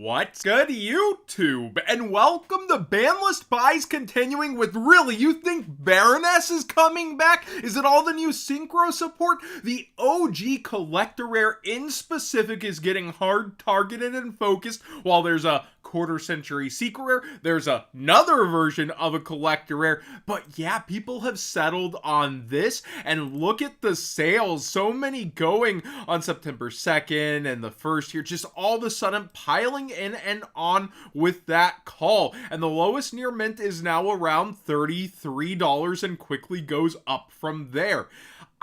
What's good, YouTube? And welcome to BANLIST buys, continuing with really, you think Baroness is coming back? Is it all the new Synchro support? The OG collector rare in specific is getting hard targeted and focused, while there's a quarter century secret rare, there's another version of a collector rare, but yeah, people have settled on this, and look at the sales, so many going on September 2nd and the 1st here, just all of a sudden piling in and on with that call, and the lowest near mint is now around $33 and quickly goes up from there.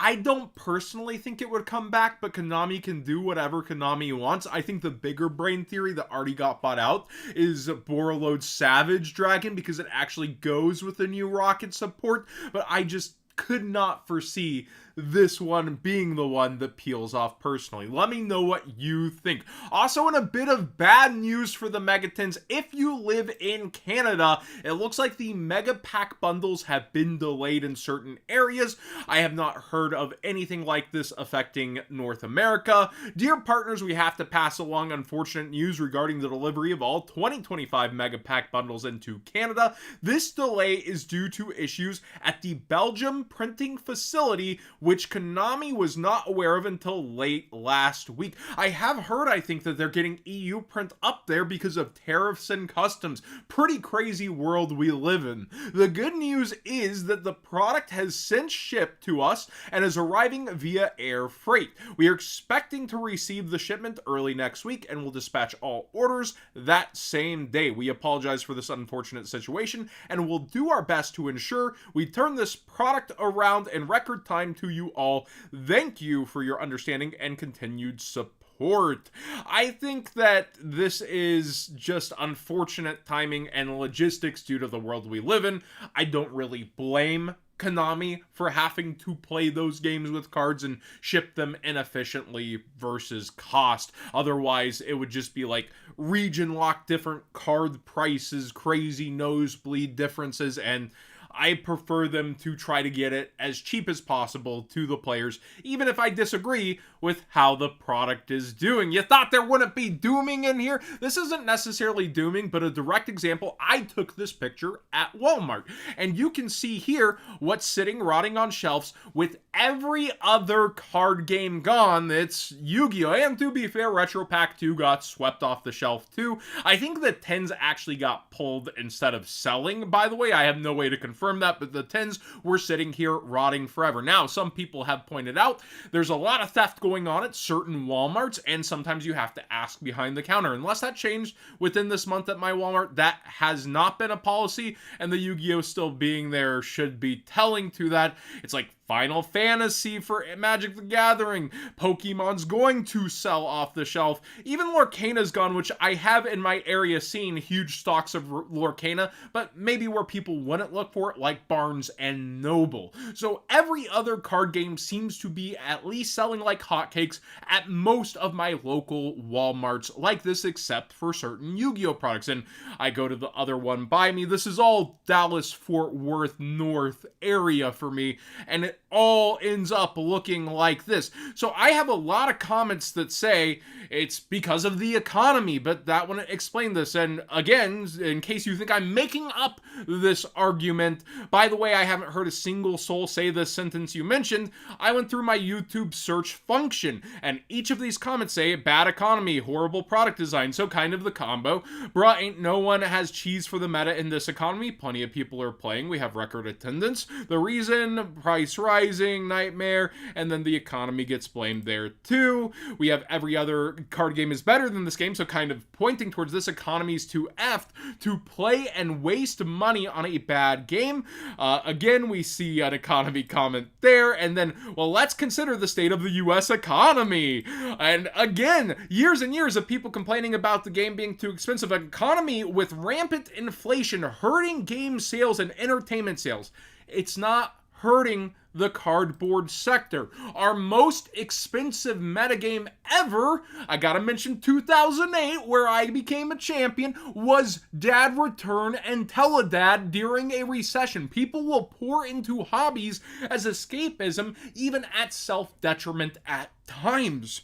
I don't personally think it would come back, but Konami can do whatever Konami wants. I think the bigger brain theory that already got bought out is Borreload's Savage Dragon, because it actually goes with the new Rocket support, but I just could not foresee this one being the one that peels off personally. Let me know what you think. Also, in a bit of bad news for the Megatons, if you live in Canada, it looks like the Mega Pack bundles have been delayed in certain areas. I have not heard of anything like this affecting North America. Dear partners, we have to pass along unfortunate news regarding the delivery of all 2025 Mega Pack bundles into Canada. This delay is due to issues at the Belgium printing facility, which Konami was not aware of until late last week. I have heard, I think, that they're getting EU print up there because of tariffs and customs. Pretty crazy world we live in. The good news is that the product has since shipped to us and is arriving via air freight. We are expecting to receive the shipment early next week and will dispatch all orders that same day. We apologize for this unfortunate situation and will do our best to ensure we turn this product around in record time to you all. Thank you for your understanding and continued support. I think that this is just unfortunate timing and logistics due to the world we live in. I don't really blame Konami for having to play those games with cards and ship them inefficiently versus cost. Otherwise, it would just be like region lock different card prices, crazy nosebleed differences, and I prefer them to try to get it as cheap as possible to the players, even if I disagree with how the product is doing. You thought there wouldn't be dooming in here? This isn't necessarily dooming, but a direct example. I took this picture at Walmart, and you can see here what's sitting rotting on shelves with every other card game gone. It's Yu-Gi-Oh! And to be fair, Retro Pack 2 got swept off the shelf too. I think the 10s actually got pulled instead of selling, by the way. I have no way to confirm that, but the 10s were sitting here rotting forever. Now, some people have pointed out there's a lot of theft going on at certain Walmarts, and sometimes you have to ask behind the counter. Unless that changed within this month at my Walmart, that has not been a policy, and the Yu-Gi-Oh! Still being there should be telling to that. It's like Final Fantasy for Magic the Gathering. Pokemon's going to sell off the shelf. Even Lorcana's gone, which I have in my area seen huge stocks of Lorcana, but maybe where people wouldn't look for it, like Barnes and Noble. So every other card game seems to be at least selling like hotcakes at most of my local Walmarts like this, except for certain Yu-Gi-Oh! Products. And I go to the other one by me. This is all Dallas, Fort Worth, North area for me, and it all ends up looking like this. So I have a lot of comments that say it's because of the economy, but that wouldn't explain this. And again, in case you think I'm making up this argument, by the way, I haven't heard a single soul say this sentence you mentioned. I went through my YouTube search function, and each of these comments say bad economy, horrible product design, so kind of the combo. Bruh, ain't no one has cheese for the meta in this economy. Plenty of people are playing. We have record attendance. The reason, price rising, nightmare, and then the economy gets blamed there too. We have every other card game is better than this game, so kind of pointing towards this economy's too effed to play and waste money on a bad game. Again, we see an economy comment there, and then, well, let's consider the state of the US economy. And again, years and years of people complaining about the game being too expensive. An economy with rampant inflation hurting game sales and entertainment sales. It's not hurting the cardboard sector. Our most expensive metagame ever, I gotta mention 2008, where I became a champion, was Dad Return and Teledad during a recession. People will pour into hobbies as escapism, even at self-detriment at times.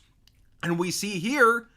And we see here,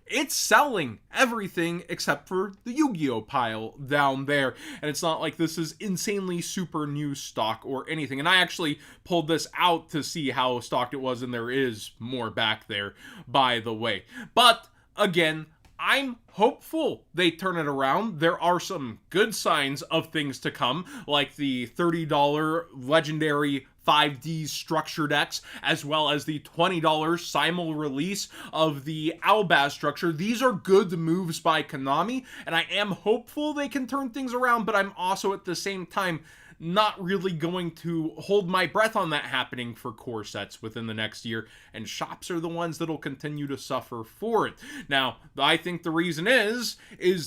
it's selling everything except for the Yu-Gi-Oh pile down there. And it's not like this is insanely super new stock or anything. And I actually pulled this out to see how stocked it was, and there is more back there, by the way. But again, I'm hopeful they turn it around. There are some good signs of things to come, like the $30 legendary 5D structure decks, as well as the $20 simul release of the Albaz structure. These are good moves by Konami, and I am hopeful they can turn things around, but I'm also at the same time not really going to hold my breath on that happening for core sets within the next year, and shops are the ones that'll continue to suffer for it. Now, I think the reason is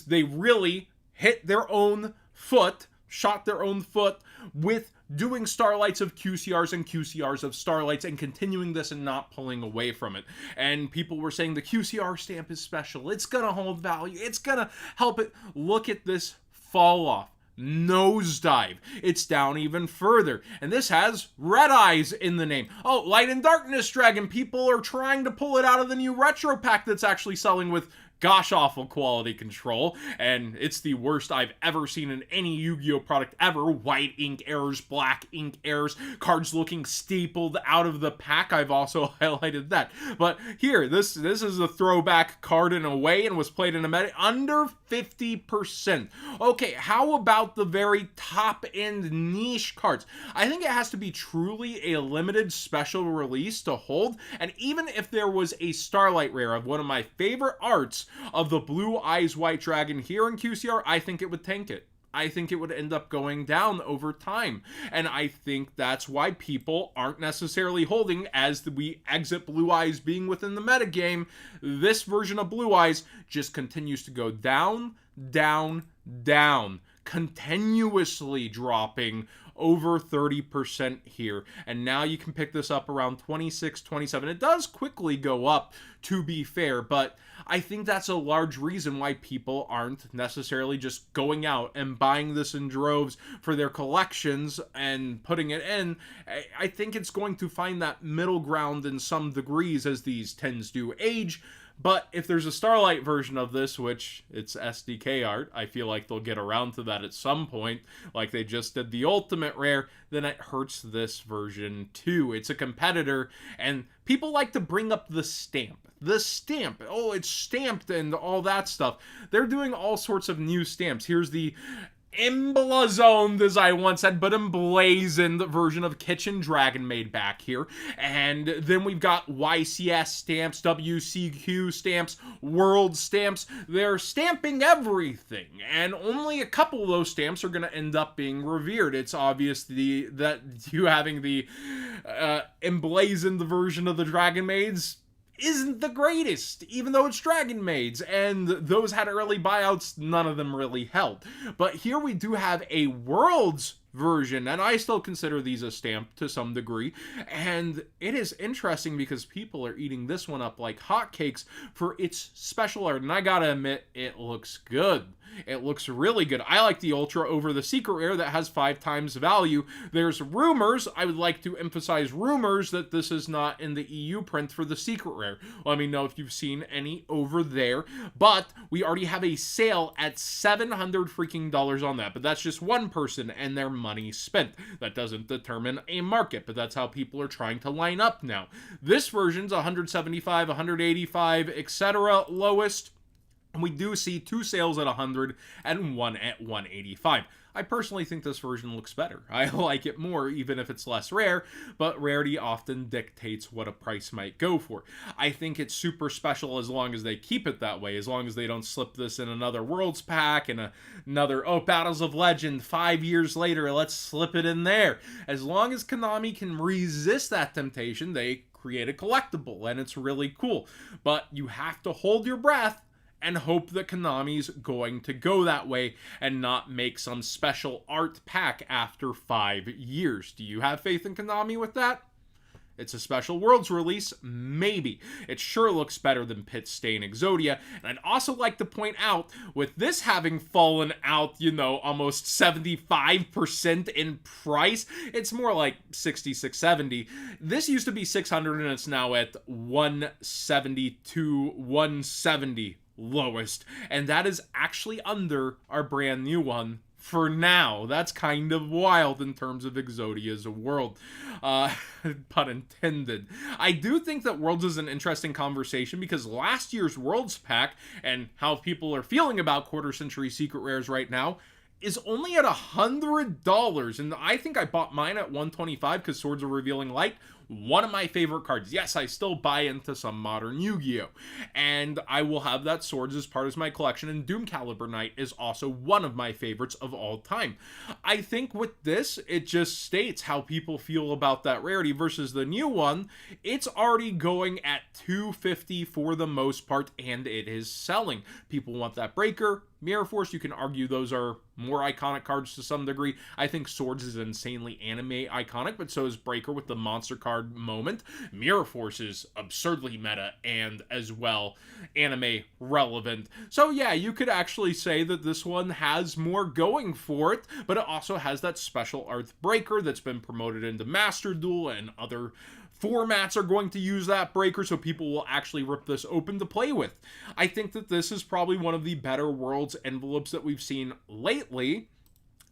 they really hit their own foot, shot their own foot with doing Starlights of QCRs and QCRs of Starlights and continuing this and not pulling away from it. And people were saying the QCR stamp is special. It's going to hold value. It's going to help it. Look at this fall off. Nosedive. It's down even further. And this has Red Eyes in the name. Oh, Light and Darkness Dragon. People are trying to pull it out of the new retro pack that's actually selling with gosh awful quality control, and it's the worst I've ever seen in any Yu-Gi-Oh product ever. White ink errors, black ink errors, cards looking stapled out of the pack. I've also highlighted that. But here, this is a throwback card in a way, and was played in a meta under 50%. Okay, how about the very top end niche cards? I think it has to be truly a limited special release to hold, and even if there was a Starlight rare of one of my favorite arts of the Blue Eyes White Dragon here in QCR, I think it would tank it. I think it would end up going down over time. And I think that's why people aren't necessarily holding as we exit Blue Eyes being within the metagame. This version of Blue Eyes just continues to go down, down, down, continuously dropping over 30% here. And now you can pick this up around 26, 27. It does quickly go up, to be fair, but I think that's a large reason why people aren't necessarily just going out and buying this in droves for their collections and putting it in. I think it's going to find that middle ground in some degrees as these tends to age. But if there's a Starlight version of this, which it's SDK art, I feel like they'll get around to that at some point, like they just did the Ultimate Rare, then it hurts this version too. It's a competitor, and people like to bring up the stamp. The stamp. Oh, it's stamped and all that stuff. They're doing all sorts of new stamps. Here's the emblazoned, as I once said, but emblazoned version of Kitchen Dragon made back here. And then we've got YCS stamps, WCQ stamps, World stamps. They're stamping everything, and only a couple of those stamps are going to end up being revered. It's obvious that you having the emblazoned version of the Dragon Maids isn't the greatest, even though it's Dragon Maids, and those had early buyouts, none of them really held. But here we do have a Worlds version, and I still consider these a stamp to some degree, and it is interesting because people are eating this one up like hotcakes for its special art, and I gotta admit, it looks good. It looks really good. I like the Ultra over the Secret Rare that has 5 times value. There's rumors, I would like to emphasize rumors, that this is not in the EU print for the Secret Rare. Let me know if you've seen any over there. But we already have a sale at $700 freaking dollars on that. But that's just one person and their money spent. That doesn't determine a market, but that's how people are trying to line up now. This version's 175, 185, etc. lowest. We do see 2 sales at 100 and 1 at 185. I personally think this version looks better. I like it more, even if it's less rare, but rarity often dictates what a price might go for. I think it's super special as long as they keep it that way, as long as they don't slip this in another Worlds pack and another, oh, Battles of Legend, 5 years later, let's slip it in there. As long as Konami can resist that temptation, they create a collectible, and it's really cool. But you have to hold your breath and hope that Konami's going to go that way and not make some special art pack after 5 years. Do you have faith in Konami with that? It's a special Worlds release? Maybe. It sure looks better than Pit Stain Exodia. And I'd also like to point out, with this having fallen out, almost 75% in price, it's more like 66, 70. This used to be 600 and it's now at 172, 170 lowest, and that is actually under our brand new one for now. That's kind of wild in terms of Exodia's world. Pun intended. I do think that Worlds is an interesting conversation because last year's Worlds pack and how people are feeling about quarter century secret rares right now is only at $100, and I think I bought mine at $125 because Swords of Revealing Light, one of my favorite cards. Yes, I still buy into some modern Yu-Gi-Oh! And I will have that Swords as part of my collection, and Doom Caliber Knight is also one of my favorites of all time. I think with this, it just states how people feel about that rarity versus the new one. It's already going at $250 for the most part, and it is selling. People want that Breaker, Mirror Force. You can argue those are more iconic cards to some degree. I think Swords is insanely anime iconic, but so is Breaker with the monster card moment. Mirror Force is absurdly meta and as well anime relevant. So yeah, you could actually say that this one has more going for it, but it also has that special art Breaker that's been promoted into Master Duel, and other formats are going to use that Breaker, so people will actually rip this open to play with. I think that this is probably one of the better Worlds envelopes that we've seen lately,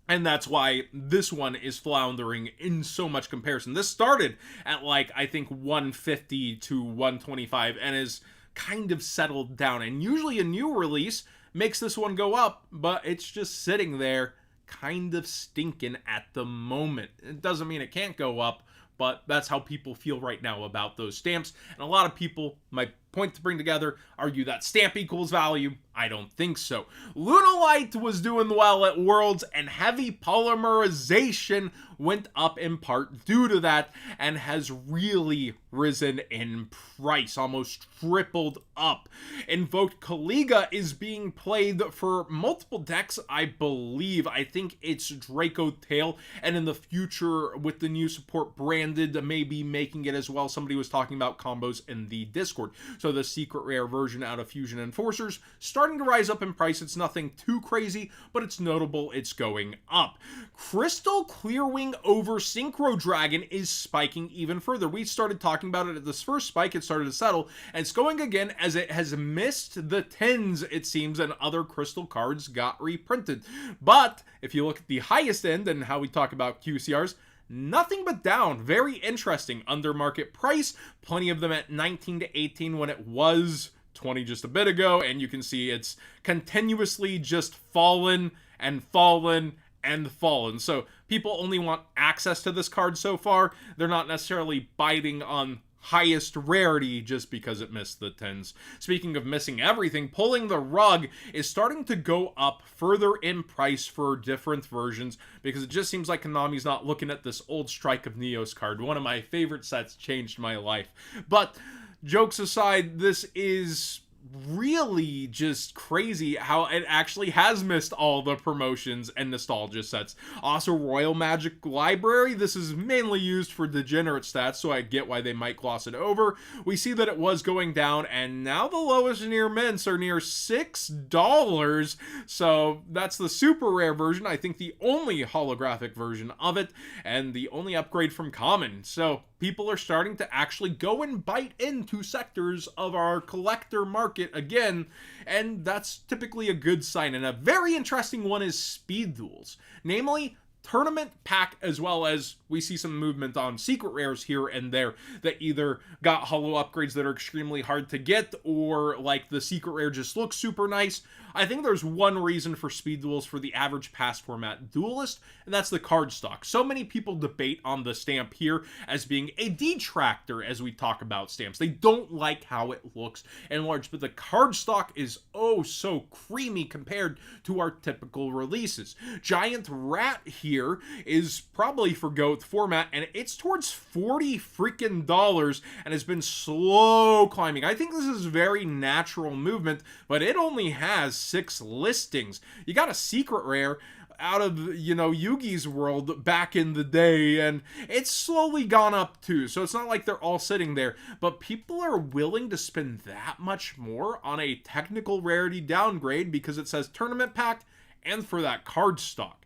and that's why this one is floundering in so much comparison. This started at like, I think 150 to 125 and is kind of settled down, and usually a new release makes this one go up, but it's just sitting there kind of stinking at the moment. It doesn't mean it can't go up, but that's how people feel right now about those stamps. And a lot of people, my point to bring together, argue that stamp equals value. I don't think so. Lunalight was doing well at Worlds, and heavy polymerization went up in part due to that, and has really risen in price, almost tripled up. Invoked Kaliga is being played for multiple decks, I believe. I think it's Draco Tail, and in the future, with the new support branded, maybe making it as well. Somebody was talking about combos in the Discord. So the secret rare version out of Fusion Enforcers, starting to rise up in price. It's nothing too crazy, but it's notable it's going up. Crystal Clearwing over Synchro Dragon is spiking even further. We started talking about it at this first spike. It started to settle, and it's going again as it has missed the 10s, it seems, and other crystal cards got reprinted. But if you look at the highest end and how we talk about QCRs, nothing but down. Very interesting. Under market price. Plenty of them at 19 to 18 when it was 20 just a bit ago. And you can see it's continuously just fallen and fallen and fallen. So people only want access to this card so far. They're not necessarily biting on highest rarity just because it missed the 10s. Speaking of missing everything, Pulling the Rug is starting to go up further in price for different versions, because it just seems like Konami's not looking at this old Strike of Neos card. One of my favorite sets, changed my life. But jokes aside, this is really just crazy how it actually has missed all the promotions and nostalgia sets. Also, Royal Magic Library, this is mainly used for degenerate stats, so I get why they might gloss it over. We see that it was going down, and now the lowest near mints are near $6, so that's the super rare version. I think the only holographic version of it, and the only upgrade from common. So people are starting to actually go and bite into sectors of our collector market again, and that's typically a good sign. And a very interesting one is speed duels, namely tournament pack, as well as we see some movement on secret rares here and there that either got hollow upgrades that are extremely hard to get, or like the secret rare just looks super nice. I think there's one reason for speed duels for the average pass format duelist, and that's the card stock. So many people debate on the stamp here as being a detractor as we talk about stamps. They don't like how it looks in large, but the card stock is oh so creamy compared to our typical releases. Giant Rat here is probably for GOAT format, and it's towards $40 freaking dollars and has been slow climbing. I think this is very natural movement, but it only has 6 listings. You got a secret rare out of, you know, Yugi's world back in the day, and it's slowly gone up too, so it's not like they're all sitting there, but people are willing to spend that much more on a technical rarity downgrade because it says tournament pack and for that card stock.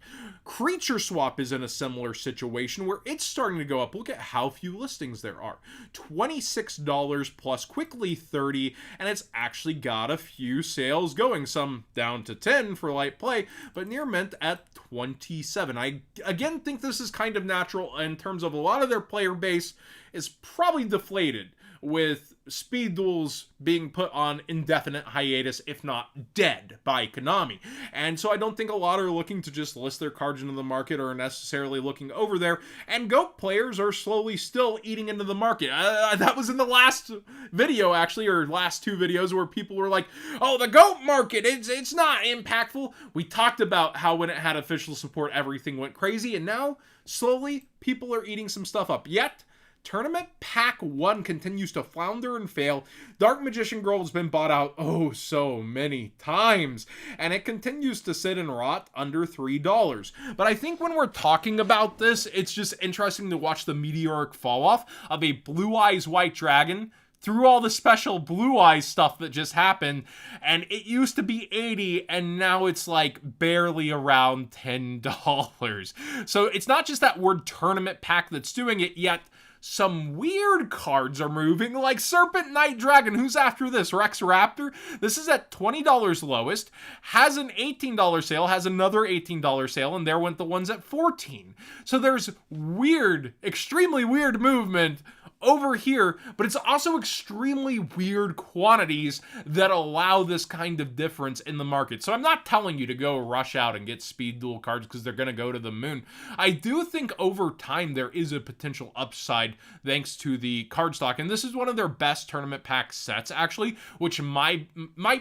Creature Swap is in a similar situation where it's starting to go up. Look at how few listings there are. $26 plus quickly $30, and it's actually got a few sales going, some down to 10 for light play, but near mint at 27. I again think this is kind of natural in terms of a lot of their player base is probably deflated with speed duels being put on indefinite hiatus, if not dead, by Konami. And so I don't think a lot are looking to just list their cards into the market or necessarily looking over there. And GOAT players are slowly still eating into the market. That was in the last video, actually, or last two videos, where people were like, oh, the GOAT market, it's not impactful. We talked about how when it had official support, everything went crazy. And now, slowly, people are eating some stuff up. Yet, Tournament Pack 1 continues to flounder and fail. Dark Magician Girl has been bought out oh so many times, and it continues to sit and rot under $3. But I think when we're talking about this, it's just interesting to watch the meteoric fall off of a Blue Eyes White Dragon through all the special Blue Eyes stuff that just happened, and it used to be $80, and now it's like barely around $10. So it's not just that word Tournament Pack that's doing it, yet some weird cards are moving, like Serpent Knight Dragon. Who's after this? Rex Raptor? This is at $20 lowest, has an $18 sale, has another $18 sale, and there went the ones at $14. So there's weird, extremely weird movement over here, but it's also extremely weird quantities that allow this kind of difference in the market. So I'm not telling you to go rush out and get speed duel cards because they're going to go to the moon. I do think over time there is a potential upside thanks to the card stock, and this is one of their best tournament pack sets, actually, which might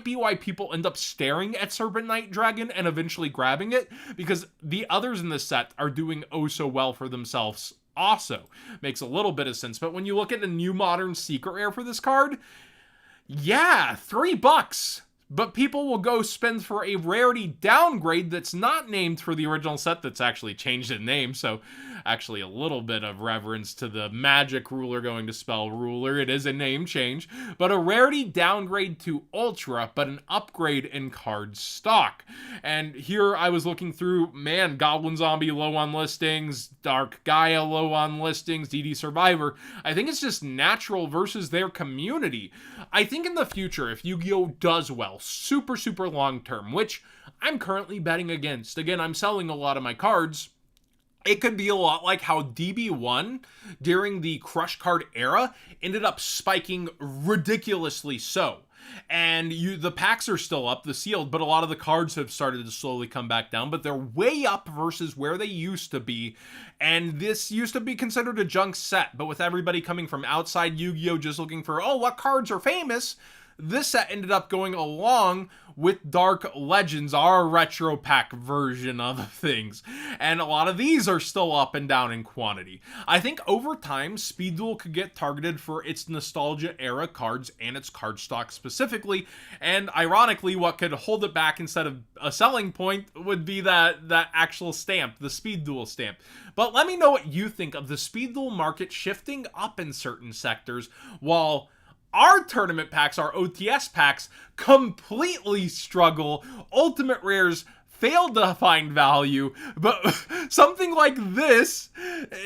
be why people end up staring at Serpent Knight Dragon and eventually grabbing it, because the others in this set are doing oh so well for themselves. Also makes a little bit of sense. But when you look at a new modern secret rare for this card, yeah, $3. But people will go spend for a rarity downgrade that's not named for the original set, that's actually changed in name. So actually a little bit of reverence to the magic ruler going to spell ruler. It is a name change, but a rarity downgrade to ultra, but an upgrade in card stock. And here I was looking through, man, Goblin Zombie low on listings, Dark Gaia low on listings, DD Survivor. I think it's just natural versus their community. I think in the future, if Yu-Gi-Oh! Does well, super long term, which I'm currently betting against. Again, I'm selling a lot of my cards. It could be a lot like how DB1 during the Crush Card era ended up spiking ridiculously so. And the packs are still up, the sealed, but a lot of the cards have started to slowly come back down, but they're way up versus where they used to be. And this used to be considered a junk set, but with everybody coming from outside Yu-Gi-Oh! Just looking for, oh, what cards are famous? This set ended up going along with Dark Legends, our retro pack version of things. And a lot of these are still up and down in quantity. I think over time, Speed Duel could get targeted for its nostalgia era cards and its card stock specifically. And ironically, what could hold it back instead of a selling point would be that actual stamp, the Speed Duel stamp. But let me know what you think of the Speed Duel market shifting up in certain sectors, while our tournament packs, our OTS packs, completely struggle. Ultimate rares fail to find value, but something like this,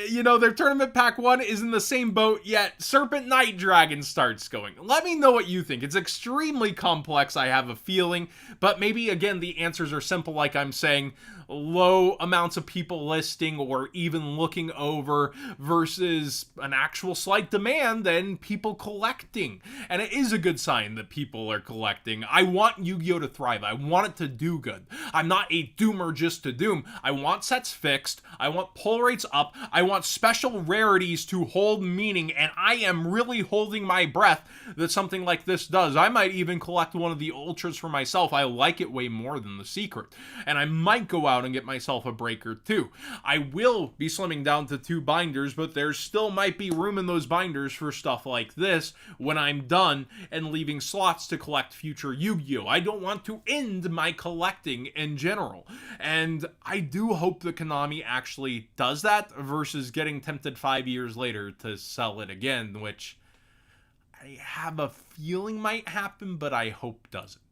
their tournament pack 1 is in the same boat, yet Serpent Knight Dragon starts going. Let me know what you think. It's extremely complex, I have a feeling, but maybe, again, the answers are simple, like I'm saying. Low amounts of people listing or even looking over versus an actual slight demand and people collecting. And it is a good sign that people are collecting. I want Yu-Gi-Oh! To thrive. I want it to do good. I'm not a doomer just to doom. I want sets fixed. I want pull rates up. I want special rarities to hold meaning, and I am really holding my breath that something like this does. I might even collect one of the ultras for myself. I like it way more than the secret. And I might go out and get myself a breaker too. I will be slimming down to 2 binders, but there still might be room in those binders for stuff like this when I'm done and leaving slots to collect future Yu-Gi-Oh! I don't want to end my collecting in general. And I do hope that Konami actually does that versus getting tempted 5 years later to sell it again, which I have a feeling might happen, but I hope doesn't.